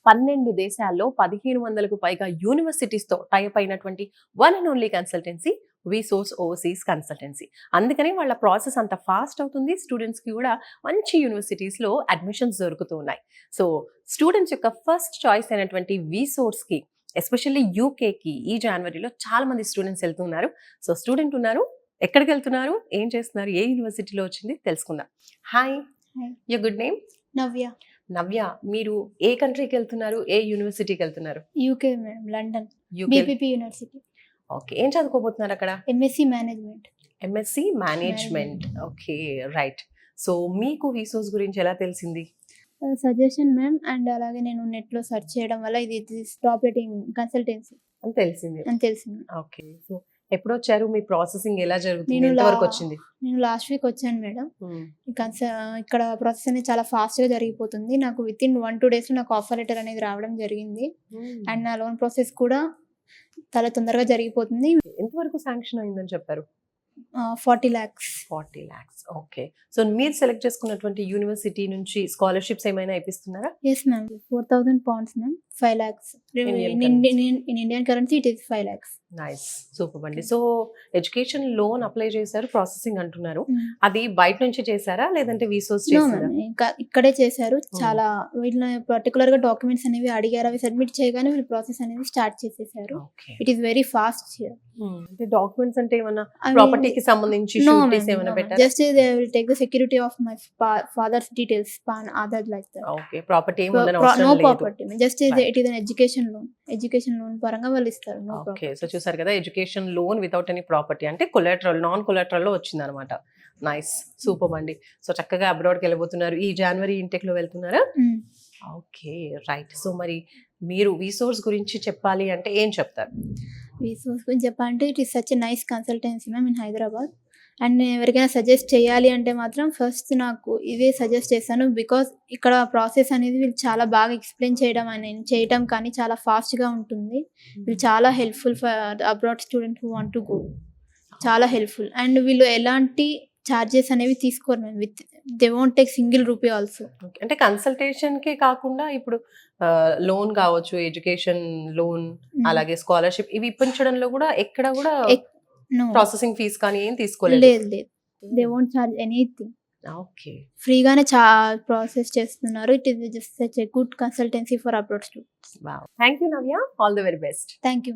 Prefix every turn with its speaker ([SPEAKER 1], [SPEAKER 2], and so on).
[SPEAKER 1] 12 దేశాల్లో 1500కు పైగా యూనివర్సిటీస్తో టైప్ అయినటువంటి one and only consultancy VSource overseas consultancy. అందుకని వాళ్ళ ప్రాసెస్ అంత ఫాస్ట్ అవుతుంది. స్టూడెంట్స్కి కూడా మంచి యూనివర్సిటీస్లో అడ్మిషన్స్ దొరుకుతూ ఉన్నాయి. సో స్టూడెంట్స్ యొక్క ఫస్ట్ చాయిస్ అయినటువంటి విసోర్స్కి, ఎస్పెషల్లీ యూకేకి ఈ జనవరిలో చాలా మంది స్టూడెంట్స్ వెళ్తున్నారు. సో స్టూడెంట్ ఉన్నారు, ఎక్కడికి వెళ్తున్నారు, ఏం చేస్తున్నారు, ఏ యూనివర్సిటీలో వచ్చింది తెలుసుకుందాం. Hi, your good name?
[SPEAKER 2] Navya.
[SPEAKER 1] Navya, మీరు ఏ కంట్రీకి వెళ్తున్నారు, ఏ యూనివర్సిటీకి వెళ్తున్నారు?
[SPEAKER 2] UK madam, London
[SPEAKER 1] UK.
[SPEAKER 2] BPP university.
[SPEAKER 1] Okay, ఏం చదువుకోబోతున్నారు అక్కడ?
[SPEAKER 2] MSc management.
[SPEAKER 1] MSc management. Okay, right. So మీకు విసోర్స్ గురించి ఎలా తెలిసింది?
[SPEAKER 2] సజెషన్ మ్యామ్, అండ్ అలాగే నేను నెట్లో సెర్చ్ చేయడం వల్ల ఇది టాప్ రేటింగ్ కన్సల్టెన్సీ
[SPEAKER 1] అని తెలిసింది.
[SPEAKER 2] అని తెలిసింది.
[SPEAKER 1] ఓకే, సో ఎప్పుడు వచ్చారు? మీ ప్రాసెసింగ్ ఎలా జరుగుతుంది?
[SPEAKER 2] నేను
[SPEAKER 1] ఎంతవరకు వచ్చింది?
[SPEAKER 2] నేను లాస్ట్ వీక్ వచ్చాను మేడం. ఇక్కడ ప్రాసెస్ అనేది చాలా ఫాస్ట్ గా జరిగిపోతుంది. నాకు విత్ ఇన్ 1-2 days లో నాకు ఆఫర్ లెటర్ అనేది రావడం జరిగింది. అండ్ నా లోన్ ప్రాసెస్ కూడా చాలా తొందరగా జరిగిపోతుంది.
[SPEAKER 1] ఎంతవరకు శాంక్షన్ అయిందని చెప్పారు?
[SPEAKER 2] 40 lakhs.
[SPEAKER 1] 40 lakhs. ఓకే, సో మీరు సెలెక్ట్ చేసుకున్నటువంటి యూనివర్సిటీ నుంచి స్కాలర్షిప్స్ ఏమైనా ఇప్పిస్తున్నారా?
[SPEAKER 2] Yes ma'am, 4,000 pounds ma'am, 5 lakhs.
[SPEAKER 1] Indian
[SPEAKER 2] In Indian currency it is 5 lakhs.
[SPEAKER 1] Nice, super అండి. సో ఎడ్యుకేషన్ లోన్ అప్లై చేశారు, ప్రాసెసింగ్ అంటున్నారు. అది బయట నుంచి చేశారా లేదంటే విసోర్స్
[SPEAKER 2] నో
[SPEAKER 1] చేశారా?
[SPEAKER 2] మ్యామ్, ఇంకా ఇక్కడే చేశారు. చాలా వీళ్ళ పర్టికులర్ గా డాక్యుమెంట్స్ అనేవి అడిగారు. అవి సబ్మిట్ చేయగానే వీళ్ళు ప్రాసెస్ అనేది స్టార్ట్ చేసేసారు.
[SPEAKER 1] Okay,
[SPEAKER 2] it is very fast here.
[SPEAKER 1] అంటే డాక్యుమెంట్స్ అంటే ఏమన్నా ప్రాపర్టీకి సంబంధించి షూరిటీస్ ఏమైనా పెట్టారా?
[SPEAKER 2] Just they will take the security of my father's details, pan, Aadhaar, like that.
[SPEAKER 1] Okay, property ఏముందని అవసరం
[SPEAKER 2] నో
[SPEAKER 1] లేదు.
[SPEAKER 2] Property, just it is an education loan పరంగా వాళ్ళు ఇస్తారు. నో
[SPEAKER 1] ఓకే, సో చూసారు కదా, education loan without any property, అంటే collateral, non collateral లో వచ్చింది అనమాట. నైస్, సూపర్ అండి. సో చక్కగా అబ్రాడ్కి వెళ్ళబోతున్నారు. ఈ జనవరి ఇంటెక్ లో వెళ్తున్నారా? Okay, right. సో మరి మీరు విసోర్స్ గురించి చెప్పాలి అంటే ఏం చెప్తారు?
[SPEAKER 2] విసోర్స్ గురించి చెప్పాలంటే it is such a nice consultancy ma'am in Hyderabad. And నేను ఎవరికైనా సజెస్ట్ చేయాలి అంటే మాత్రం ఫస్ట్ నాకు ఇదే సజెస్ట్ చేస్తాను. బికాస్ ఇక్కడ ప్రాసెస్ అనేది వీళ్ళు చాలా బాగా ఎక్స్ప్లెయిన్ చేయడం కానీ చాలా ఫాస్ట్గా ఉంటుంది. వీళ్ళు చాలా helpful for abroad student who want to go. చాలా హెల్ప్ఫుల్. అండ్ వీళ్ళు ఎలాంటి చార్జెస్ అనేవి తీసుకోరు ma'am. They won't take single rupee also.
[SPEAKER 1] అంటే కన్సల్టేషన్ కే కాకుండా ఇప్పుడు లోన్ కావచ్చు, ఎడ్యుకేషన్ లోన్, అలాగే స్కాలర్షిప్, ఇవి ఇప్పించడంలో కూడా ఎక్కడ కూడా ప్రాసెసింగ్ ఫీజ్ కానీ ఏం తీసుకోలేదు?
[SPEAKER 2] లేదు, they won't charge anything.
[SPEAKER 1] Okay,
[SPEAKER 2] ఫ్రీగానే ప్రాసెస్ చేస్తున్నారు. It is just such a good consultancy for abroad students.
[SPEAKER 1] Wow, thank you Navya, all the very best.
[SPEAKER 2] Thank you.